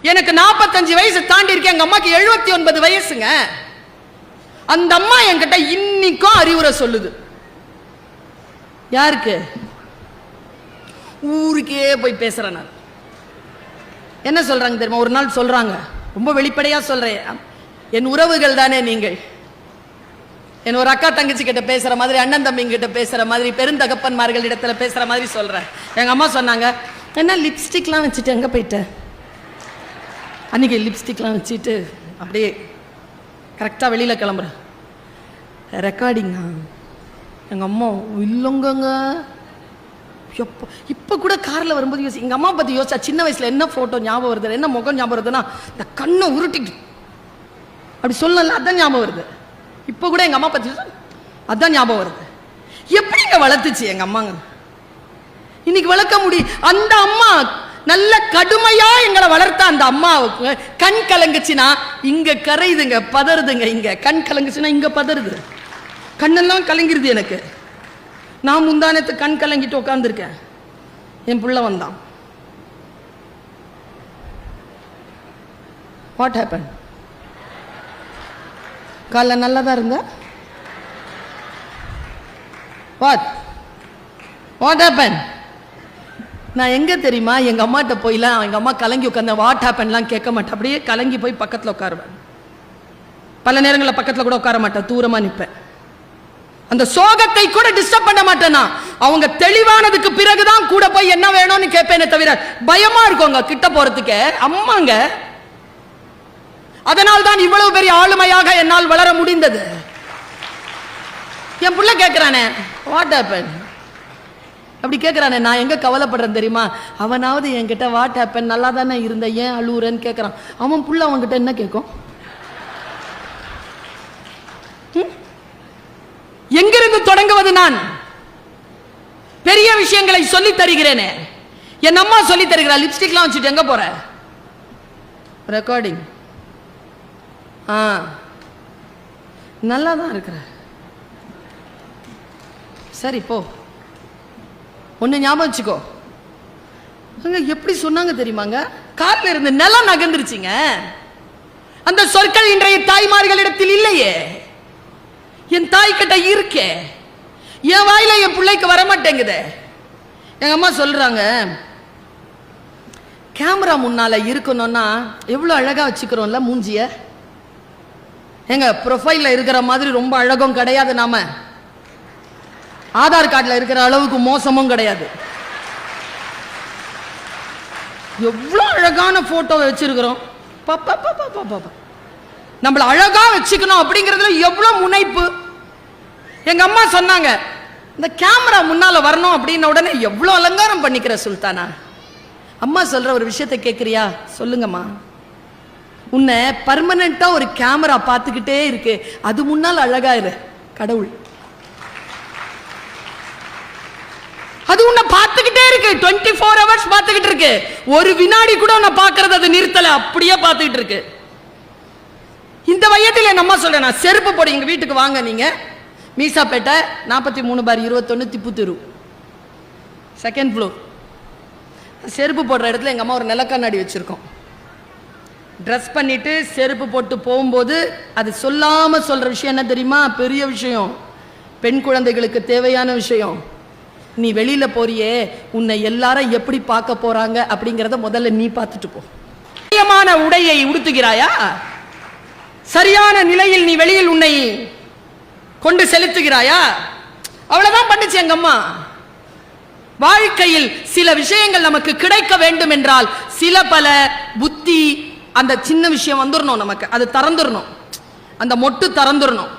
எனக்கு 45 வயசு தாண்டி இருக்கேன். எங்க அம்மாக்கு 79 வயசுங்க. அந்த அம்மா என்கிட்ட இன்னைக்கும் அறிவுரை சொல்லுது. யாருக்கு? ஊருக்கே போய் பேசுறேன் நான். என்ன சொல்றாங்க தெரியுமா? ஒரு நாள் சொல்றாங்க, ரொம்ப வெளிப்படையா சொல்றேன், என் உறவுகள் தானே நீங்கள், என் ஒரு அக்கா தங்கச்சி கிட்ட பேசுற மாதிரி, அண்ணன் தம்பி கிட்ட பேசுற மாதிரி, பெருந்தகப்பன்மார்கள் இடத்துல பேசுற மாதிரி சொல்றேன். எங்க அம்மா சொன்னாங்க, என்ன லிப்ஸ்டிக்லாம் வச்சுட்டு எங்க போயிட்ட? அன்னைக்கு லிப்ஸ்டிக்லாம் வச்சுட்டு அப்படியே கரெக்டா வெளியில கிளம்புறேன். ரெக்கார்டிங்கா? எங்க அம்மா இல்லைங்க. இப்ப கூட கார்ல வரும்போது யோசி, எங்க அம்மா பத்தி யோசிச்சா சின்ன வயசுல என்ன போட்டோ ஞாபகம் வருது, என்ன முகம் ஞாபகம் வருதுன்னா, இந்த கண்ணை உருட்டிட்டு அப்படி சொல்லல, அதான் ஞாபகம் வருது. இப்ப கூட எங்க அம்மா பத்தி அதான் ஞாபகம் வருது. எப்படிங்க வளர்த்துச்சு எங்க அம்மாங்க? இன்னைக்கு வளர்க்க முடியும்? அந்த அம்மா நல்ல கடுமையா எங்களை வளர்த்த அந்த அம்மாவுக்கு கண் கலங்குச்சுன்னா இங்க கரையுதுங்க, பதறுதுங்க. இங்க கண் கலங்குச்சுன்னா இங்க பதறுது, கண்ணெல்லாம் கலங்கிருது எனக்கு. நான் முந்தானத்து கண் கலங்கிட்டு உட்காந்துருக்கேன். என் புள்ள வந்தான். What happen? காலைல நல்லா தான் இருந்த. What happen? நான் எங்க தெரியுமா, எங்க அம்மாட்ட போய்லாம் எங்க அம்மா கலங்கி உட்காந்த வாட் ஹேப்பன்லாம் கேட்க மாட்டேன். அப்படியே கலங்கி போய் பக்கத்தில் உட்காருவேன். பல நேரங்களில் பக்கத்தில் கூட உட்கார மாட்டேன், தூரமா நிற்பேன். அந்த சோகத்தை கூட டிஸ்டர்ப் பண்ண மாட்டேனா. அவங்க தெளிவானதுக்கு பிறகுதான் கூட போய் என்ன வேணும்னு கேட்பேனே தவிர பயமா இருக்குங்க கிட்ட போறதுக்கு. அம்மாங்க, அதனால் தான் இவ்வளவு பெரிய ஆளுமையாக என்னால் வளர முடிந்தது. என் புள்ள கேட்கிறானே வாட் ஹேப்பன் அப்படி கேட்கிறானே, நான் எங்க கவலைப்படுறேன் தெரியுமா? அவனாவது என்கிட்ட வாட் ஹேப்பன் நல்லா தானே இருந்த, ஏன் அழுவுறன்னு கேட்கறான். அவன் புள்ள அவன்கிட்ட என்ன கேட்கும்? எங்கிருந்து தொடங்குவது? நான் பெரிய விஷயங்களை சொல்லி தருகிறேனே. என் அம்மா சொல்லி தருகிறா, லிப்ஸ்டிக்லாம் வச்சுட்டு எங்க போற? ரெக்கார்டிங். நல்லா தான் இருக்கிற, சரி போ. ஒன்னு ஞாபகம் வச்சுக்கோ. எப்படி சொன்னாங்க தெரியுமாங்க? கார்ல இருந்து நிலம் நகர்ந்துருச்சுங்க. அந்த சொற்கள் இன்றைய தாய்மார்களிடத்தில் இல்லையே. என் தாய் கிட்ட இருக்கே, என் வாயில என் பிள்ளைக்கு வரமாட்டேங்குது. எங்க அம்மா சொல்றாங்க, கேமரா முன்னால இருக்கணும்னா எவ்வளவு அழகா வச்சுக்கிறோம்ல மூஞ்சிய. எங்க ப்ரொஃபைல்ல இருக்கிற மாதிரி ரொம்ப அழகும் கிடையாது, நாம ஆதார் கார்டுல இருக்கிற அளவுக்கு மோசமும் கிடையாது. எவ்வளவு அழகான போட்டோ வச்சிருக்கிறோம். நம்மள அழகா வச்சுக்கணும் அப்படிங்கறதுல எவ்வளவு முனைப்பு. எங்க அம்மா சொன்னாங்க, இந்த கேமரா முன்னால வரணும் அப்படின்ன உடனே எவ்வளவு அலங்காரம் பண்ணிக்கிற சுல்தானா. அம்மா சொல்ற ஒரு விஷயத்தை கேட்கறியா? சொல்லுங்கம்மா. உன்னை பர்மனண்டா ஒரு கேமரா பார்த்துக்கிட்டே இருக்கு, அது முன்னால் அழகா இரு. கடவுள் அது உன்னை பார்த்துக்கிட்டே இருக்கு, 24 hours பார்த்துக்கிட்டு இருக்கு. ஒரு வினாடி கூட உன்னை பார்க்கறது அது நிறுத்தல, அப்படியே பார்த்துக்கிட்டு இருக்கு. இந்த வயதில் என் அம்மா சொல்றேன், நான் செருப்பு போட எங்க வீட்டுக்கு வாங்க, நீங்க மீசாப்பேட்டை 43/21 திப்பு தெரு, 2nd floor. செருப்பு போடுற இடத்துல எங்க அம்மா ஒரு நிலக்கண்ணாடி வச்சிருக்கோம். ட்ரெஸ் பண்ணிட்டு செருப்பு போட்டு போகும்போது அது சொல்லாம சொல்ற விஷயம் என்ன தெரியுமா? பெரிய விஷயம், பெண் குழந்தைகளுக்கு தேவையான விஷயம். நீ வெளியில போறியே, உன்னை எல்லாரும் எப்படி பார்க்க போறாங்க அப்படிங்கறத முதல்ல நீ பார்த்துட்டு போ. முக்கியமான உடையை உடுத்துகிறாயா? சரியான நிலையில் நீ வெளியில் உன்னை கொண்டு செலுத்துகிறாயா? அவ்வளவுதான் பண்ணுச்சு எங்க அம்மா. வாழ்க்கையில் சில விஷயங்கள் நமக்கு கிடைக்க வேண்டும் என்றால் சில பல புத்தி, அந்த சின்ன விஷயம் வந்துடணும் நமக்கு, அது திறந்துடணும், அந்த மொட்டு திறந்துடணும்.